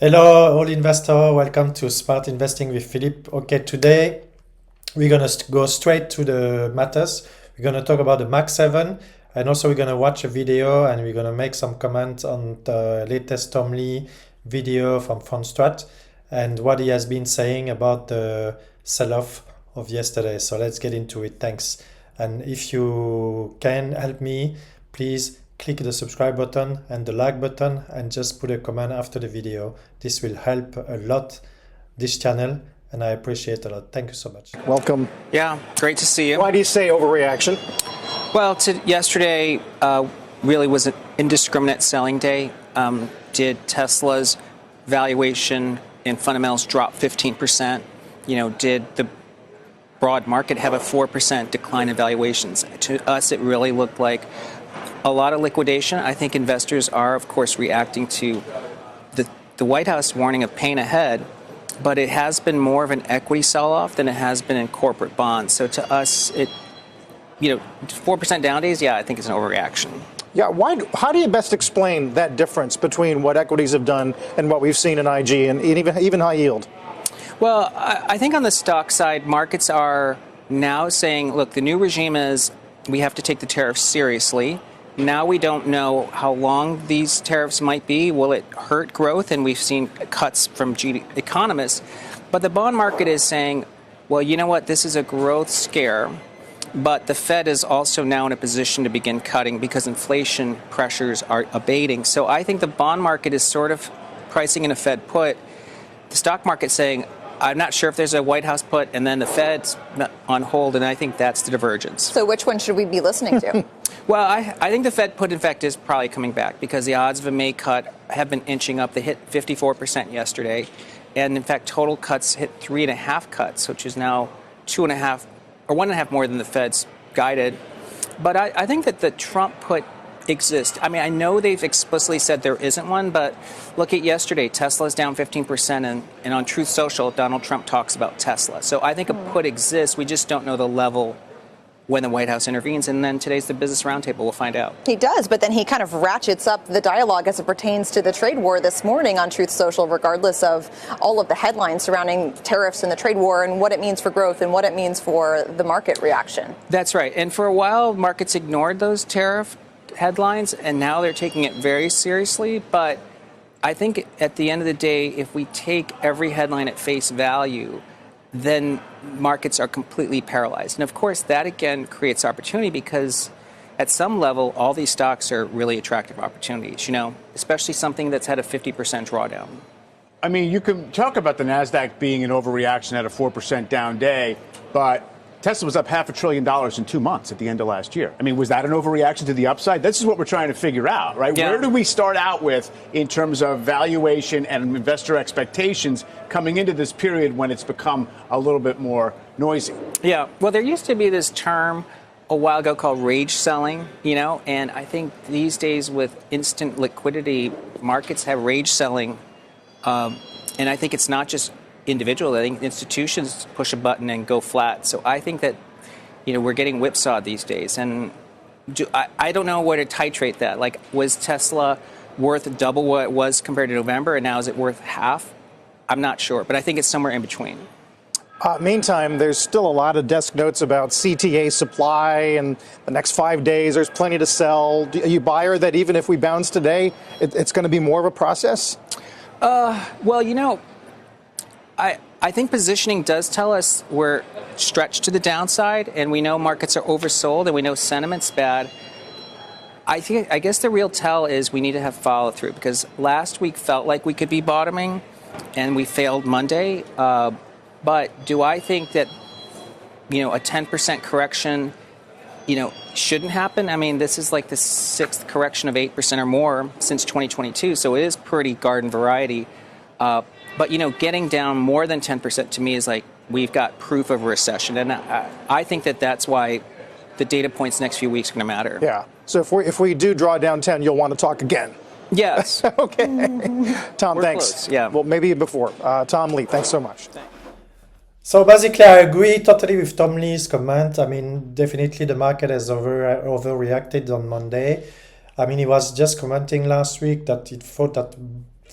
Hello, all investors. Welcome to Smart Investing with Philippe. Okay, today we're going to go straight to the matters. We're going to talk about the MAG7, and also we're going to watch a video and we're going to make some comments on the latest Tom Lee video from Fundstrat and what he has been saying about the sell-off of yesterday. So let's get into it. Thanks. And if you can help me, please click the subscribe button and the like button and just put a comment after the video. This will help a lot this channel and I appreciate it a lot. Thank you so much. Welcome. Yeah, great to see you. Why do you say overreaction? Well, yesterday really was an indiscriminate selling day. Did Tesla's valuation and fundamentals drop 15%? Did the broad market have a 4% decline in valuations? To us, it really looked like a lot of liquidation. I think investors are, of course, reacting to the White House warning of pain ahead, but it has been more of an equity sell-off than it has been in corporate bonds. So to us, 4% down days, yeah, I think it's an overreaction. Yeah, how do you best explain that difference between what equities have done and what we've seen in IG and even high yield? Well, I think on the stock side, markets are now saying, look, the new regime is we have to take the tariffs seriously. Now we don't know how long these tariffs might be. Will it hurt growth? And we've seen cuts from economists. But the bond market is saying, well, you know what? This is a growth scare. But the Fed is also now in a position to begin cutting because inflation pressures are abating. So I think the bond market is sort of pricing in a Fed put. The stock market saying, I'm not sure if there's a White House put, and then the Fed's on hold, and I think that's the divergence. So which one should we be listening to? Well, I think the Fed put, in fact, is probably coming back because the odds of a May cut have been inching up. They hit 54% yesterday. And, in fact, total cuts hit 3.5 cuts, which is now 2.5 or 1.5 more than the Fed's guided. But I think that the Trump put exists. I mean, I know they've explicitly said there isn't one, but look at yesterday. Tesla's down 15%, and on Truth Social, Donald Trump talks about Tesla. So I think a put exists. We just don't know the level when the White House intervenes, and then today's the Business Roundtable. We'll find out. He does, but then he kind of ratchets up the dialogue as it pertains to the trade war this morning on Truth Social, regardless of all of the headlines surrounding tariffs and the trade war and what it means for growth and what it means for the market reaction. That's right. And for a while, markets ignored those tariff headlines, and now they're taking it very seriously. But I think at the end of the day, if we take every headline at face value, then markets are completely paralyzed. And of course, that again creates opportunity because at some level, all these stocks are really attractive opportunities, especially something that's had a 50% drawdown. I mean, you can talk about the NASDAQ being an overreaction at a 4% down day, but Tesla was up $500 billion in 2 months at the end of last year. I mean, was that an overreaction to the upside? This is what we're trying to figure out, right? Yeah. Where do we start out with in terms of valuation and investor expectations coming into this period when it's become a little bit more noisy? Yeah, well, there used to be this term a while ago called rage selling, and I think these days with instant liquidity, markets have rage selling. And I think it's not just individual. I think institutions push a button and go flat. So I think that, we're getting whipsawed these days. And I don't know where to titrate that. Like, was Tesla worth double what it was compared to November, and now is it worth half? I'm not sure, but I think it's somewhere in between. Meantime, there's still a lot of desk notes about CTA supply and the next 5 days. There's plenty to sell. Are you buyer that even if we bounce today, it's going to be more of a process? Well, I think positioning does tell us we're stretched to the downside, and we know markets are oversold, and we know sentiment's bad. I guess the real tell is we need to have follow through because last week felt like we could be bottoming, and we failed Monday. But do I think that a 10% correction shouldn't happen? I mean, this is like the 6th correction of 8% or more since 2022, so it is pretty garden variety. But, getting down more than 10% to me is like we've got proof of a recession. And I think that that's why the data points next few weeks are going to matter. Yeah. So if we do draw down 10, you'll want to talk again. Yes. Okay. Tom, We're thanks. close, yeah. Well, maybe before. Tom Lee, thanks so much. So basically, I agree totally with Tom Lee's comment. I mean, definitely the market has overreacted on Monday. I mean, he was just commenting last week that he thought that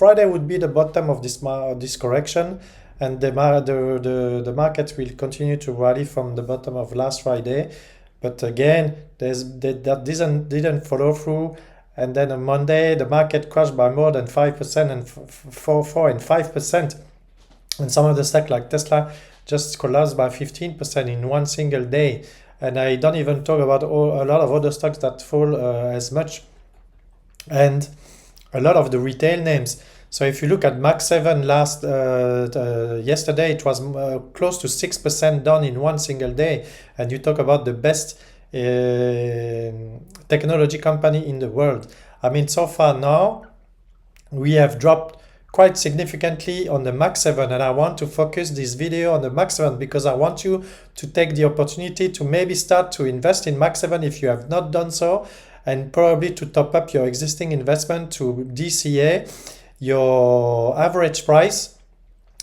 Friday would be the bottom of this correction, and the market will continue to rally from the bottom of last Friday. But again, that didn't follow through. And then on Monday, the market crashed by more than 5% and 4 and 5%. And some of the stocks like Tesla just collapsed by 15% in one single day. And I don't even talk about a lot of other stocks that fall as much. And a lot of the retail names. So if you look at MAG7 yesterday, it was close to 6% down in one single day. And you talk about the best technology company in the world. I mean, so far now, we have dropped quite significantly on the MAG7, and I want to focus this video on the MAG7 because I want you to take the opportunity to maybe start to invest in MAG7 if you have not done so, and probably to top up your existing investment to DCA your average price,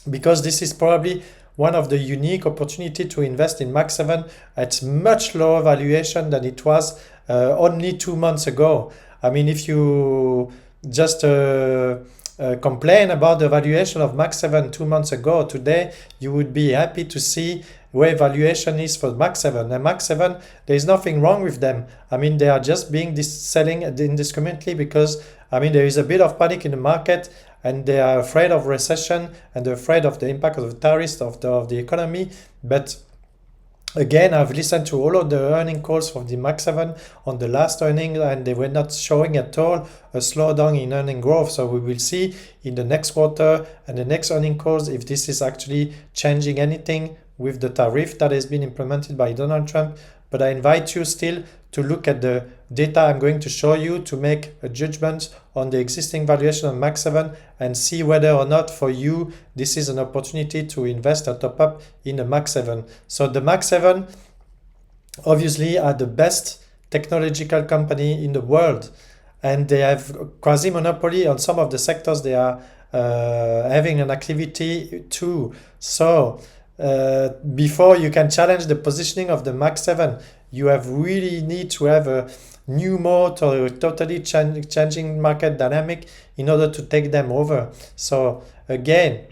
because this is probably one of the unique opportunity to invest in MAG7 at much lower valuation than it was only 2 months ago. I mean, if you just complain about the valuation of MAG7 2 months ago, today you would be happy to see where valuation is for MAG7. And MAG7, there is nothing wrong with them. I mean, they are just being selling indiscriminately because, I mean, there is a bit of panic in the market and they are afraid of recession and they're afraid of the impact of the tariffs of the economy. But again, I've listened to all of the earning calls from the MAG7 on the last earning, and they were not showing at all a slowdown in earning growth. So we will see in the next quarter and the next earning calls if this is actually changing anything with the tariff that has been implemented by Donald Trump. But I invite you still to look at the data I'm going to show you to make a judgment on the existing valuation of MAG7 and see whether or not for you this is an opportunity to invest or top up in the MAG7. So the MAG7 obviously are the best technological company in the world, and they have quasi-monopoly on some of the sectors they are having an activity too. So before you can challenge the positioning of the MAG7, you have really need to have a new mode or a totally changing market dynamic in order to take them over. So again,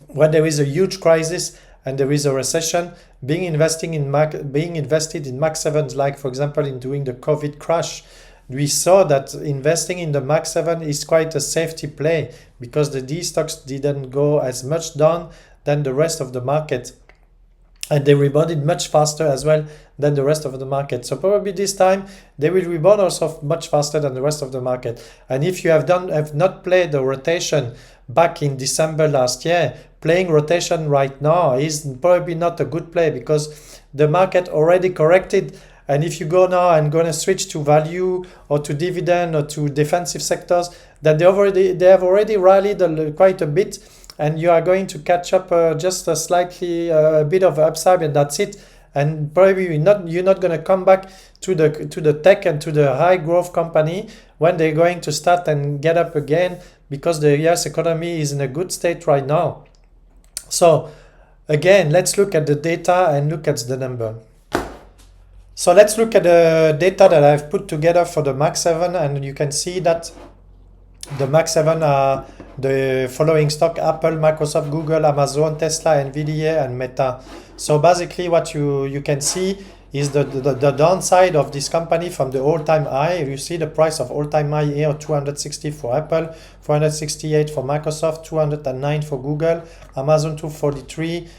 when there is a huge crisis and there is a recession, being invested in MAG7, like for example in during the COVID crash, we saw that investing in the MAG7 is quite a safety play because the D stocks didn't go as much down than the rest of the market, and they rebounded much faster as well than the rest of the market. So probably this time they will rebound also much faster than the rest of the market. And if you have not played the rotation back in December last year, playing rotation right now is probably not a good play because the market already corrected. And if you go now and going to switch to value or to dividend or to defensive sectors, then they have already rallied quite a bit, and you are going to catch up just a slightly a bit of upside, and that's it. And probably you're not going to come back to the tech and to the high growth company when they're going to start and get up again, because the US economy is in a good state right now. So again, let's look at the data and look at the number. So let's look at the data that I've put together for the MAG7, and you can see that the MAG7 are the following stock: Apple, Microsoft, Google, Amazon, Tesla, Nvidia, and Meta. So basically what you can see is the downside of this company from the all-time high. You see the price of all-time high here, 260 for Apple, 468 for Microsoft, 209 for Google, Amazon 243,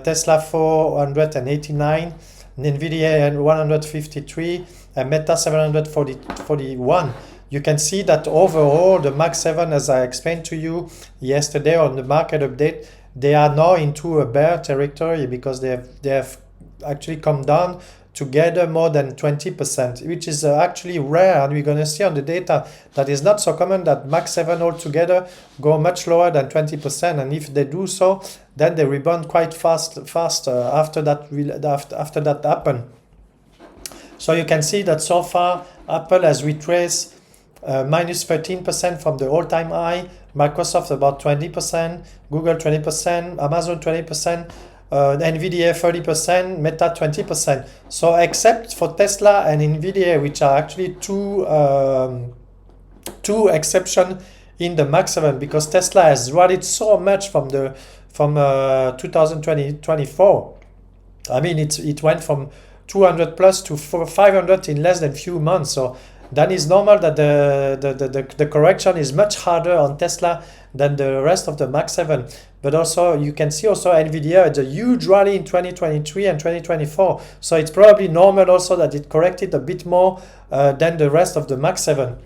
Tesla 489, Nvidia 153, and Meta 741. You can see that overall the MAG7, as I explained to you yesterday on the market update, they are now into a bear territory because they have actually come down together more than 20%, which is actually rare, and we're going to see on the data that is not so common that MAG7 altogether go much lower than 20%, and if they do so, then they rebound quite faster after that happen. So you can see that so far Apple has retraced minus 13% from the all-time high, Microsoft about 20%, Google 20%, Amazon 20%, Nvidia 30%, Meta 20%. So except for Tesla and Nvidia, which are actually two exceptions in the MAG7 because Tesla has rallied so much from 2024. I mean, it went from 200 plus to 500 in less than few months. So that is normal that the correction is much harder on Tesla than the rest of the MAG7. But also you can see also NVIDIA had a huge rally in 2023 and 2024. So it's probably normal also that it corrected a bit more than the rest of the MAG7.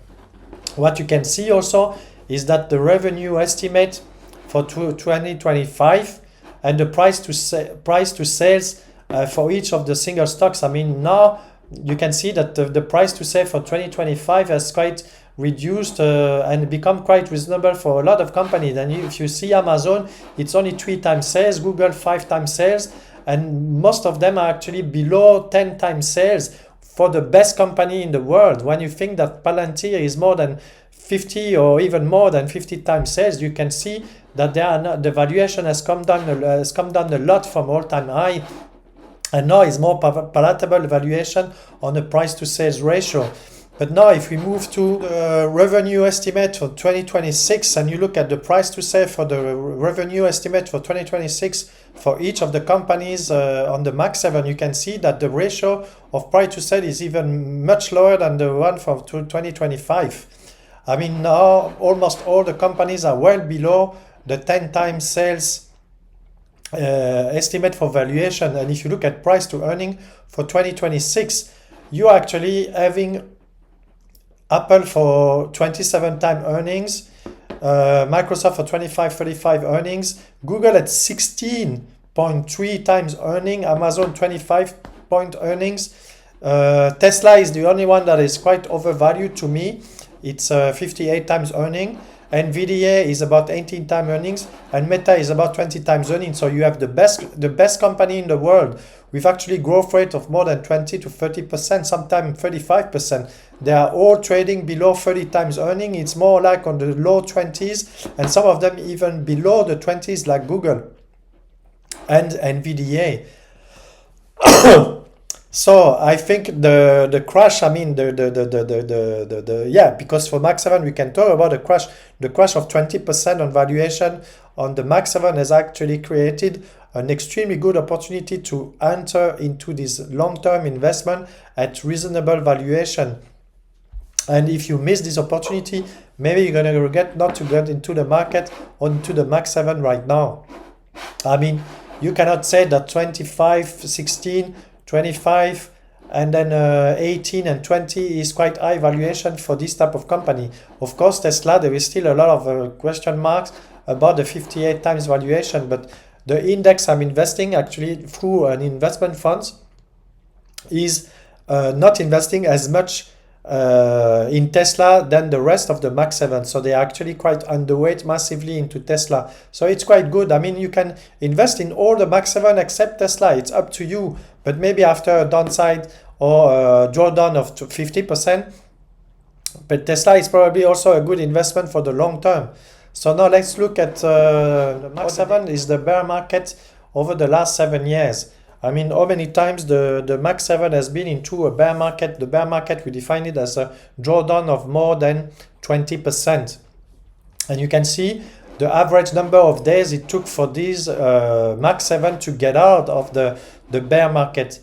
What you can see also is that the revenue estimate for 2025 and the price to sales for each of the single stocks. I mean, now you can see that the price to sales for 2025 has quite reduced and become quite reasonable for a lot of companies. And if you see Amazon, it's only 3 times sales, Google 5 times sales, and most of them are actually below 10 times sales for the best company in the world. When you think that Palantir is more than 50 or even more than 50 times sales, you can see that the valuation has come down a lot from all-time high. And now it's more palatable valuation on the price to sales ratio. But now if we move to the revenue estimate for 2026 and you look at the price to sales for the revenue estimate for 2026 for each of the companies on the MAG7, you can see that the ratio of price to sales is even much lower than the one for 2025. I mean, now almost all the companies are well below the 10 times sales estimate for valuation. And if you look at price to earning for 2026, you are actually having Apple for 27 time earnings, Microsoft for 25-35 earnings, Google at 16.3 times earning, Amazon 25 point earnings. Tesla is the only one that is quite overvalued to me. It's 58 times earning. NVIDIA is about 18 times earnings, and Meta is about 20 times earnings. So you have the best company in the world with actually growth rate of more than 20 to 30%, sometimes 35%. They are all trading below 30 times earning. It's more like on the low 20s, and some of them even below the 20s, like Google and NVIDIA. So I think the crash, I mean because for MAG7 we can talk about the crash of 20% on valuation on the MAG7 has actually created an extremely good opportunity to enter into this long-term investment at reasonable valuation. And if you miss this opportunity, maybe you're gonna regret not to get into the market onto the MAG7 right now. I mean, you cannot say that 25, 16, 25 and then 18 and 20 is quite high valuation for this type of company. Of course, Tesla, there is still a lot of question marks about the 58 times valuation, but the index I'm investing actually through an investment funds is not investing as much in Tesla than the rest of the MAG7. So they are actually quite underweight massively into Tesla. So it's quite good. I mean, you can invest in all the MAG7 except Tesla. It's up to you. But maybe after a downside or a drawdown of 50%. But Tesla is probably also a good investment for the long term. So now let's look at the MAG7 is the bear market over the last 7 years. I mean, how many times the MAG7 has been into a bear market? The bear market, we define it as a drawdown of more than 20%. And you can see the average number of days it took for these MAG7 to get out of the bear market.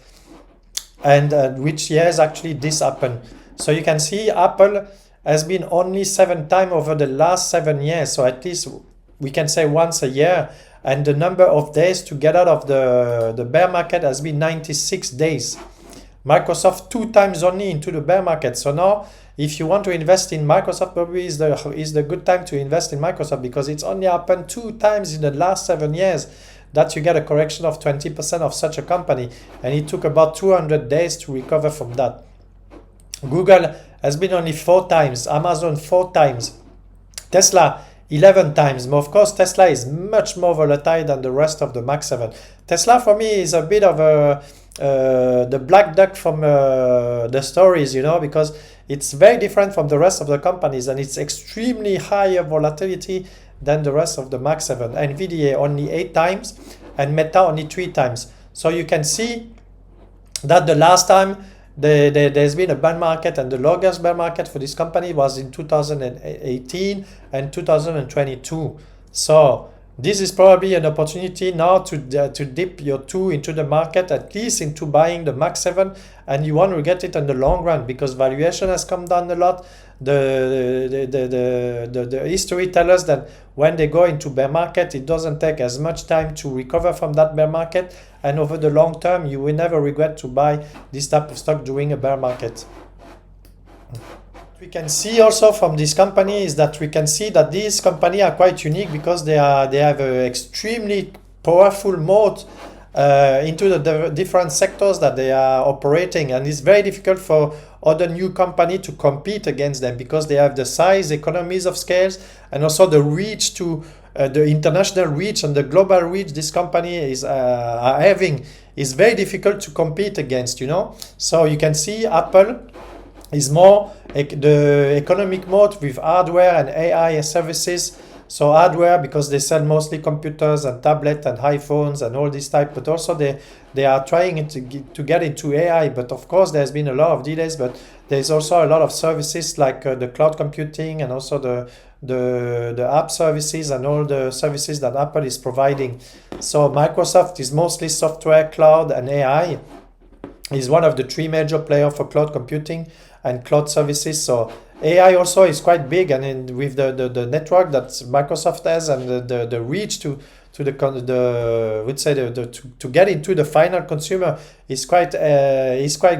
And which years actually this happened. So you can see Apple has been only 7 times over the last 7 years. So at least we can say once a year. And the number of days to get out of the bear market has been 96 days. Microsoft 2 times only into the bear market. So now, if you want to invest in Microsoft, probably is the good time to invest in Microsoft, because it's only happened 2 times in the last 7 years that you get a correction of 20% of such a company. And it took about 200 days to recover from that. Google has been only 4 times. Amazon 4 times. Tesla 11 times. But of course, Tesla is much more volatile than the rest of the MAG7. Tesla for me is a bit of the black duck from the stories, you know, because it's very different from the rest of the companies, and it's extremely higher volatility than the rest of the MAG7. NVIDIA only 8 times and Meta only 3 times. So you can see that the last time there's been a bear market, and the longest bear market for this company was in 2018 and 2022. So this is probably an opportunity now to dip your toe into the market, at least into buying the MAG7, and you want to get it in the long run because valuation has come down a lot. The history tells us that when they go into bear market, it doesn't take as much time to recover from that bear market, and over the long term, you will never regret to buy this type of stock during a bear market. We can see also from this company is that we can see that these companies are quite unique because they have an extremely powerful moat into the different sectors that they are operating, and it's very difficult for other new companies to compete against them because they have the size, economies of scales, and also the reach to the international reach and the global reach this company are having is very difficult to compete against, you know. So you can see Apple is more the economic mode with hardware and AI services. So hardware because they sell mostly computers and tablets and iPhones and all this type, but also they are trying to get into AI. But of course, there's been a lot of delays. But there's also a lot of services like the cloud computing and also the app services and all the services that Apple is providing. So Microsoft is mostly software, cloud, and AI. Is one of the three major players for cloud computing and cloud services. So AI also is quite big, and with the network that Microsoft has and the reach to get into the final consumer is quite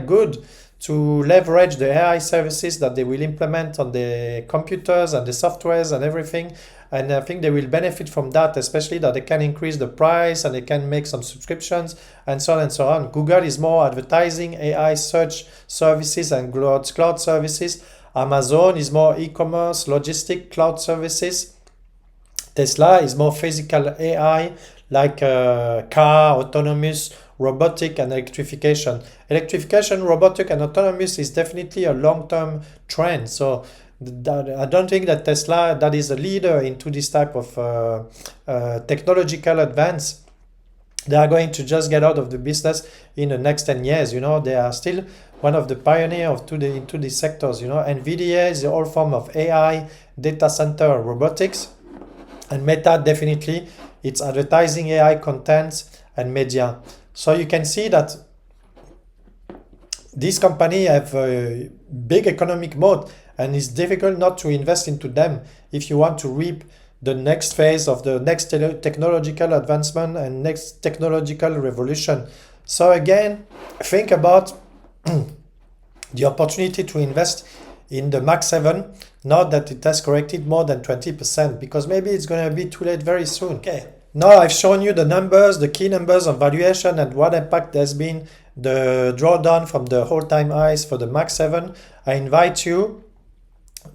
good to leverage the AI services that they will implement on the computers and the softwares and everything. And I think they will benefit from that, especially that they can increase the price and they can make some subscriptions and so on and so on. Google is more advertising, AI search services and cloud services. Amazon is more e-commerce, logistic, cloud services. Tesla is more physical AI, like car, autonomous, robotic, and electrification. Electrification, robotic, and autonomous is definitely a long-term trend. So I don't think that Tesla, that is a leader into this type of technological advance, they are going to just get out of the business in the next 10 years. You know, they are still one of the pioneers into these sectors. You know, NVIDIA is all form of AI, data center, robotics, and Meta definitely it's advertising, AI content, and media. So you can see that these companies have a big economic mode, and it's difficult not to invest into them if you want to reap the next phase of the next technological advancement and next technological revolution. So again, think about the opportunity to invest in the MAG7, now that it has corrected more than 20%, because maybe it's going to be too late very soon. Okay, now I've shown you the numbers, the key numbers of valuation and what impact there's been the drawdown from the all-time highs for the MAG7. I invite you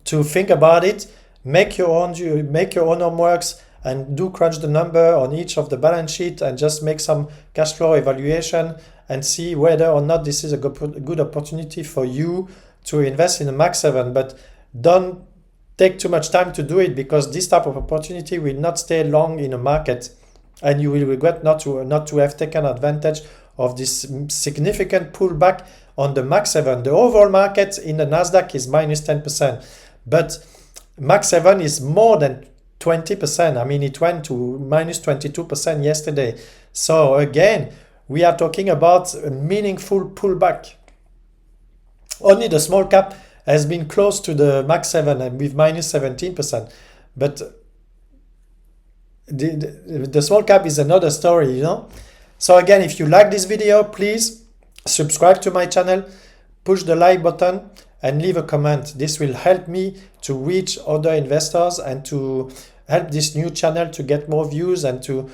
to think about it, make your own homeworks, and do crunch the number on each of the balance sheet and just make some cash flow evaluation and see whether or not this is a good opportunity for you to invest in a MAG7. But don't take too much time to do it, because this type of opportunity will not stay long in a market, and you will regret not to have taken advantage of this significant pullback on the MAG7. The overall market in the Nasdaq is minus 10%, but MAG7 is more than 20%. I mean, it went to minus 22% yesterday. So again, we are talking about a meaningful pullback. Only the small cap has been close to the MAG7 and with minus 17%. But the small cap is another story, you know. So again, if you like this video, please subscribe to my channel, push the like button, and leave a comment. This will help me to reach other investors and to help this new channel to get more views, and to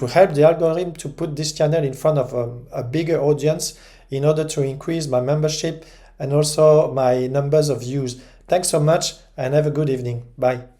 help the algorithm to put this channel in front of a bigger audience in order to increase my membership and also my numbers of views. Thanks so much and have a good evening. Bye.